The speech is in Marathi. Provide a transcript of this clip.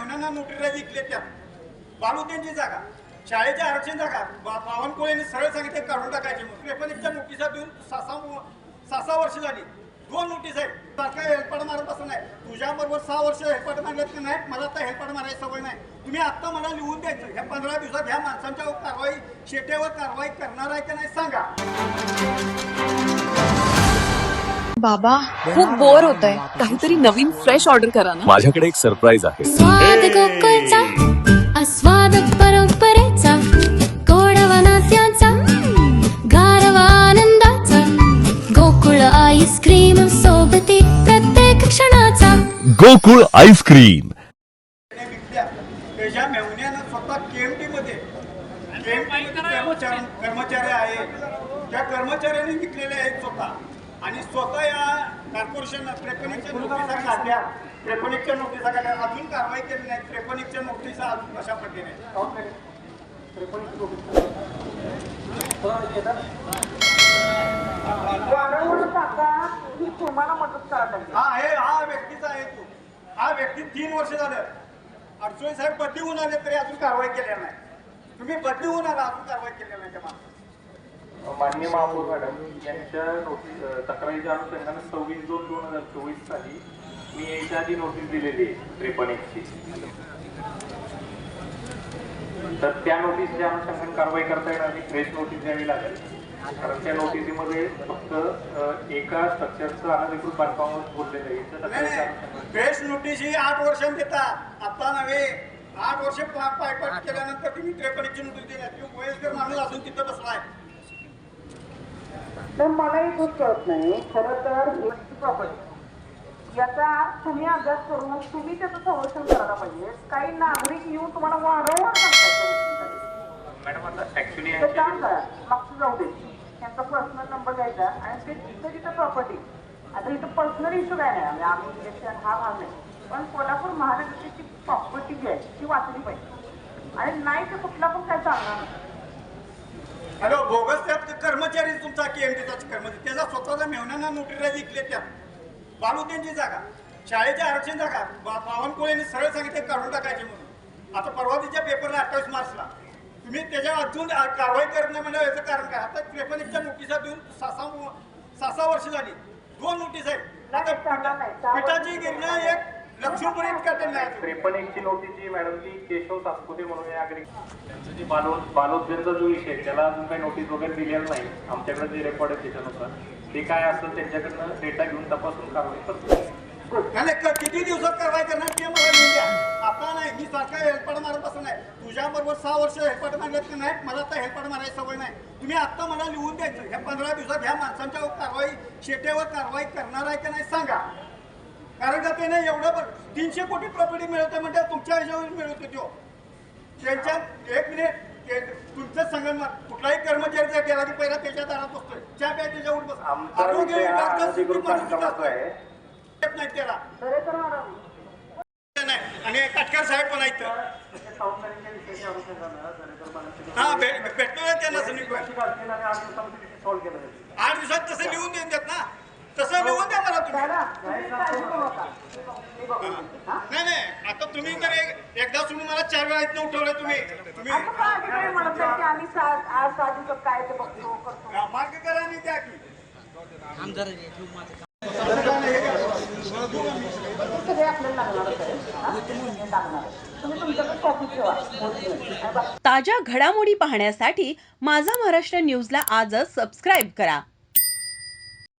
मेवण्यांना नोटरीला जिंकले त्या बालुद्यांची जागा शाळेच्या आरक्षण जागा बावनकुळेने सरळ सांगितले काढून टाकायचे म्हणून पेपरच्या नोटिसा देऊन सहा वर्ष झाली 2 नोटीस आहेत सारखं हेल्पाट मारत असं नाही तुझ्याबरोबर 6 वर्ष हेल्पाट मारलेत की नाही मला आता हेल्पाट मारायची सवय नाही तुम्ही आत्ता मला लिहून द्यायचं ह्या 15 दिवसात ह्या माणसांच्या कारवाई शेट्यावर कारवाई करणार आहे की नाही सांगा. बाबा खूप बोर होतंय काहीतरी नवीन फ्रेश ऑर्डर करा ना. माझ्याकडे एक सरप्राईज आहे. स्वाद गोकुळचा आस्वाद परंपरेचा गोडवा नात्याचा गारवा आनंदाचा गोकुळ आईस्क्रीम सोबती प्रत्येक क्षणाचा गोकुळ आईस्क्रीम. त्याच्या मेवण्यानं स्वतः केएमटी मध्ये कर्मचारी आहेत त्या कर्मचाऱ्यांनी विकलेले आहेत स्वतः आणि स्वतः या कॉर्पोरेशन त्रेपनिकच्या नोटिसा काढल्या अजून कारवाई केली नाही. त्रेपनिकच्या नोटिसा अजून कशा पडलेल्या हा व्यक्तीचा आहे तो हा व्यक्ती 3 वर्ष झालं अडचणी साहेब बदली होऊन आले तरी अजून कारवाई केल्या नाही. तुम्ही बदली होऊन आला अजून कारवाई केल्या नाही त्या माननीय महापौर मॅडम यांच्या तक्रारीच्या अनुषंगाने 26/2/2024 साली मी याच्या आधी नोटीस दिलेली आहे 53ची. तर त्या नोटीसच्या अनुषंगाने कारवाई करता येणार नाही. फ्रेश नोटीस द्यावी लागेल कारण त्या नोटिसीमध्ये फक्त एका स्ट्रक्चरचं अनधिकृत बांधकामावर बोललेलं आहे. फ्रेश नोटीस ही 8 वर्षांनी देतात आता नव्हे 8 वर्ष पायपाट केल्यानंतर तुम्ही 53ची नोटीस दिली. वयस्कर माणूस असून तिथं बसलाय. तर मला इथंच कळत नाही खरं तर प्रॉपर्टी याचा तुम्ही अभ्यास करून तुम्ही त्याचं संरक्षण करायला पाहिजे. काही नागरिक येऊन तुम्हाला वारंवार सांगतात मॅडम आता ऍक्च्युली काम करा मागचं जाऊ दे त्यांचा पर्सनल नंबर द्यायचा आणि ते तिथं प्रॉपर्टी आता इथं पर्सनल इश्यू काय नाही आम्ही इलेक्शन हा भाग नाही पण कोल्हापूर महानगरची प्रॉपर्टी जी आहे ती वाचली पाहिजे आणि नाही तर कुठला पण काय चालणार नाही. हॅलो बोगस त्या कर्मचारी तुमचा केएमटीचा कर्मचारी त्याचा स्वतःचा मेवण्यांना नोटरीला जिंकले त्या बालुद्यांची जागा शाळेच्या आरक्षण जागा बावनकुळेने सरळ सांगितले काढून टाकायचे म्हणून आता परवाच्या पेपरला 28 मार्चला तुम्ही त्याच्यावर अजून कारवाई करत नाही म्हणजे याचं कारण काय आता 53च्या नोटिसा देऊन 6 वर्ष झाली 2 नोटीस आहेत पिठाची गिरणं एक लक्ष्मीपुरी कटेल नाही. 53ची नोटीस जी मॅडम ती केशव सातपुते म्हणून या त्यांचं जे बालोद्यांचा जो विषय आहे त्याला अजून काही नोटीस वगैरे दिलेलं नाही. आमच्याकडे जे रेकॉर्ड आहे त्याच्यानुसार ते काय असेल त्यांच्याकडनं डेटा घेऊन तपासून कारवाई करतो. किती दिवसात कारवाई करणार ते मला लिहून द्या. आता नाही मी सारखं हेल्पाट मारत असं नाही तुझ्याबरोबर 6 वर्ष हेल्पाट मारलेत की नाही मला आता हेल्पाट मारायची सवय नाही. तुम्ही आत्ता मला लिहून द्यायचं ह्या 15 दिवसात ह्या माणसांच्या कारवाई शेट्यावर कारवाई करणार आहे की नाही सांगा. कारण का त्याने एवढं 300 कोटी प्रॉपर्टी मिळवते म्हणजे तुमच्या ह्याच्यावर मिळवते तो त्यांच्या 1 मिनिट तुमचं संगणमत कुठलाही कर्मचारी गेला की पहिला त्याच्या दारात बसतोय चहा प्या त्याच्यावर बस आरोग्य नाही त्याला नाही आणि काटकर साहेब पण आहेत हा भेटणार त्यांना 8 दिवसात तसं लिहून देतात ना तसं लिहून द्या मला तुम्ही. नाही आता तुम्ही तर एकदा सोडून मला 4 वेळा इथनं उठवलंय तुम्ही मार्ग करा नाही द्या की सगळे आपल्याला लागणार तुम्ही तुमच्याकडे कॉपी ठेवा. ताज्या घडामोडी पाहण्यासाठी माझा महाराष्ट्र न्यूजला आजच सबस्क्राईब करा.